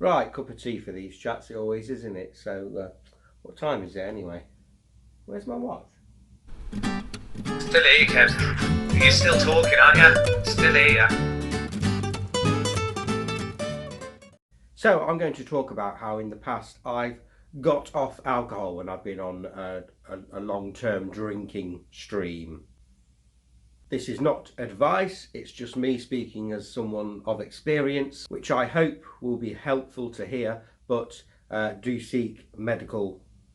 Right, cup of tea for these chats, it always is, isn't it? So, what time is it anyway? Where's my watch? Still here, Kev. You're still talking, aren't you? Still here. So, I'm going to talk about how in the past I've got off alcohol when I've been on a long-term drinking stream. This is not advice, it's just me speaking as someone of experience, which I hope will be helpful to hear, but do seek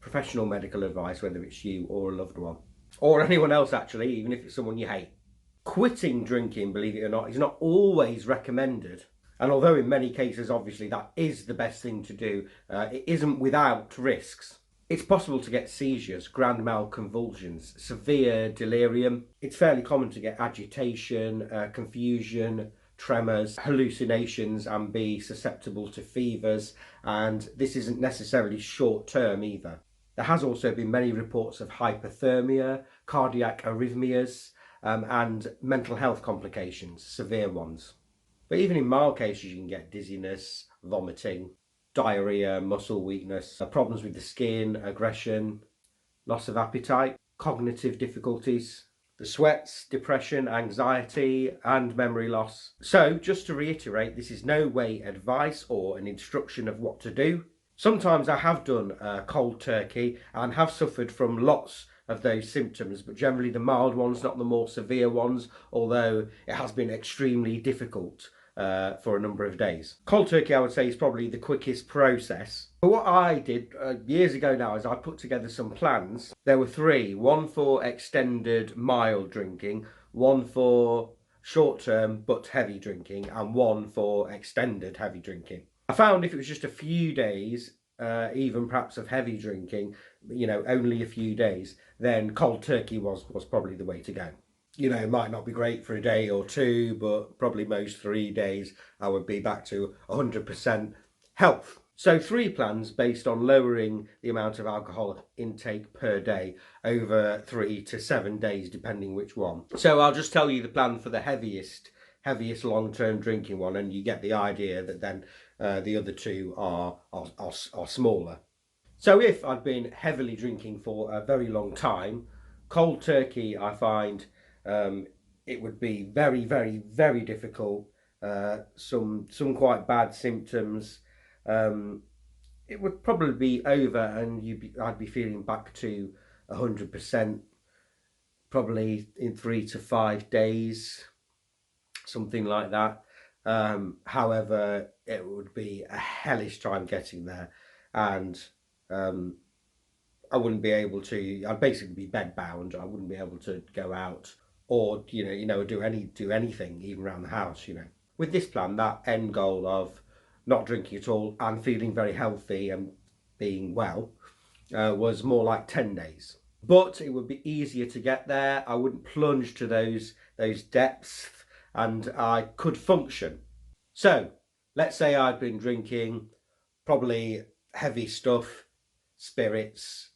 professional medical advice, whether it's you or a loved one. Or anyone else actually, even if it's someone you hate. Quitting drinking, believe it or not, is not always recommended. And although in many cases, obviously, that is the best thing to do, it isn't without risks. It's possible to get seizures, grand mal convulsions, severe delirium. It's fairly common to get agitation, confusion, tremors, hallucinations, and be susceptible to fevers. And this isn't necessarily short term either. There has also been many reports of hypothermia, cardiac arrhythmias, and mental health complications, severe ones. But even in mild cases, you can get dizziness, vomiting, diarrhea, muscle weakness, problems with the skin, aggression, loss of appetite, cognitive difficulties, the sweats, depression, anxiety, and memory loss. So, just to reiterate, this is no way advice or an instruction of what to do. Sometimes I have done cold turkey and have suffered from lots of those symptoms, but generally the mild ones, not the more severe ones, although it has been extremely difficult for a number of days. Cold turkey, I would say, is probably the quickest process. But what I did years ago now is I put together some plans. There were three: one for extended mild drinking, one for short-term but heavy drinking, and one for extended heavy drinking. I found if it was just a few days, even perhaps of heavy drinking, only a few days, then cold turkey was probably the way to go. It might not be great for a day or two, but probably most 3 days I would be back to 100% health. So three plans based on lowering the amount of alcohol intake per day over 3 to 7 days, depending which one. So I'll just tell you the plan for the heaviest long-term drinking one, and you get the idea that then the other two are smaller. So if I've been heavily drinking for a very long time, cold turkey, I find it would be very, very, very difficult. Some quite bad symptoms. It would probably be over, and I'd be feeling back to 100%, probably in 3 to 5 days, something like that. However, it would be a hellish time getting there, and I wouldn't be able to. I'd basically be bedbound. I wouldn't be able to go out or do anything even around the house. With this plan, that end goal of not drinking at all and feeling very healthy and being well was more like 10 days. But it would be easier to get there. I wouldn't plunge to those depths, and I could function. So let's say I'd been drinking probably heavy stuff, spirits,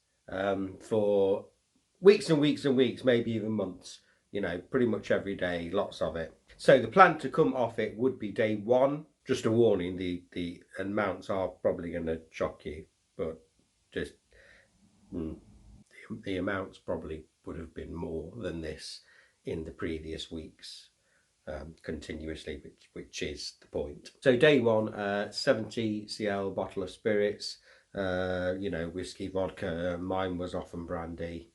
for weeks and weeks and weeks, maybe even months, pretty much every day, lots of it. So the plan to come off it would be day one. Just a warning, the amounts are probably going to shock you, but just the amounts probably would have been more than this in the previous weeks. Continuously, which is the point. So day one, 70 cl bottle of spirits, whiskey, vodka, mine was often brandy,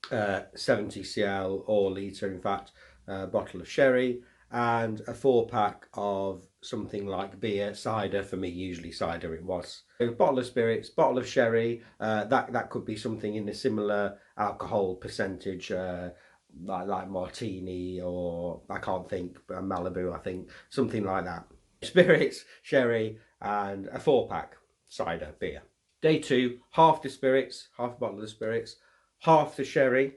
70 cl or litre, in fact, bottle of sherry, and a 4-pack of something like beer, cider. For me, usually cider it was. So bottle of spirits, bottle of sherry, that could be something in a similar alcohol percentage, like martini, or I can't think, Malibu, I think, something like that. Spirits, sherry, and a 4-pack cider beer. Day two, half the spirits, half a bottle of spirits, half the sherry,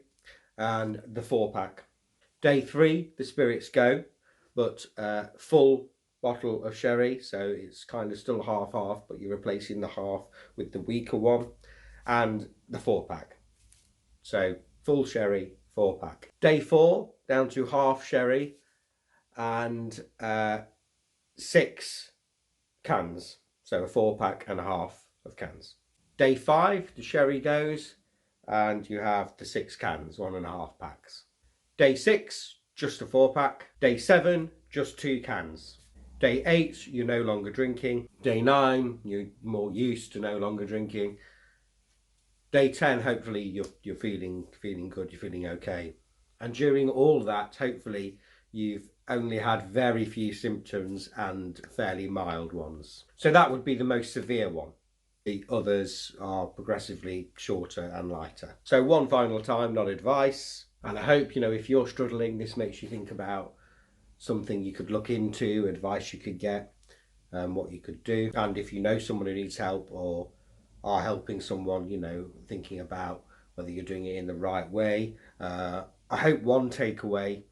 and the 4-pack. Day three, the spirits go, but full bottle of sherry, so it's kind of still half, but you're replacing the half with the weaker one, and the 4-pack. So full sherry, 4-pack. Day four, down to half sherry and 6 cans. So a 4-pack and a half of cans. Day 5, the sherry goes, and you have the 6 cans, 1.5 packs. Day 6, just a 4-pack. Day 7, just 2 cans. Day 8, you're no longer drinking. Day 9, you're more used to no longer drinking. Day 10, hopefully you're feeling good, you're feeling okay. And during all that, hopefully you've only had very few symptoms and fairly mild ones. So that would be the most severe one. The others are progressively shorter and lighter. So one final time, not advice. And I hope, if you're struggling, this makes you think about something you could look into, advice you could get, what you could do. And if you know someone who needs help or are helping someone, thinking about whether you're doing it in the right way. I hope one takeaway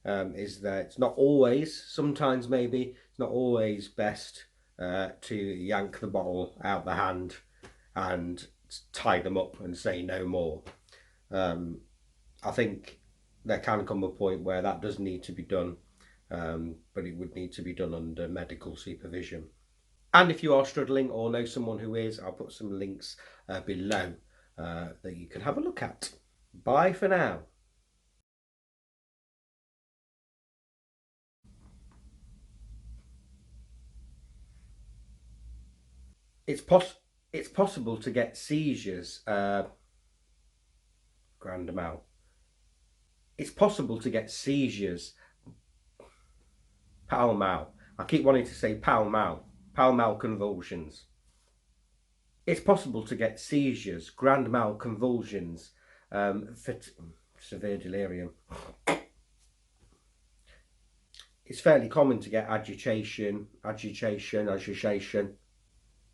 is that it's not always, sometimes maybe, it's not always best to yank the bottle out the hand and tie them up and say no more. I think there can come a point where that does need to be done, but it would need to be done under medical supervision. And if you are struggling or know someone who is, I'll put some links below that you can have a look at. Bye for now. It's possible to get seizures, grand mal. It's possible to get seizures, pal mal. I keep wanting to say pal mal convulsions. It's possible to get seizures, grand mal convulsions, severe delirium. It's fairly common to get agitation.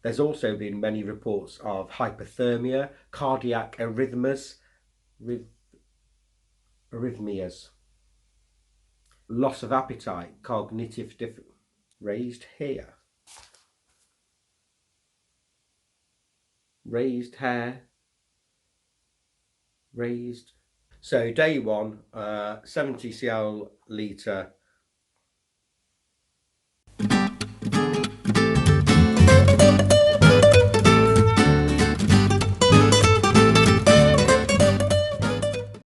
There's also been many reports of hypothermia, cardiac arrhythmias, loss of appetite, cognitive raised hair, raised hair, raised. So day 1, 70 cl litre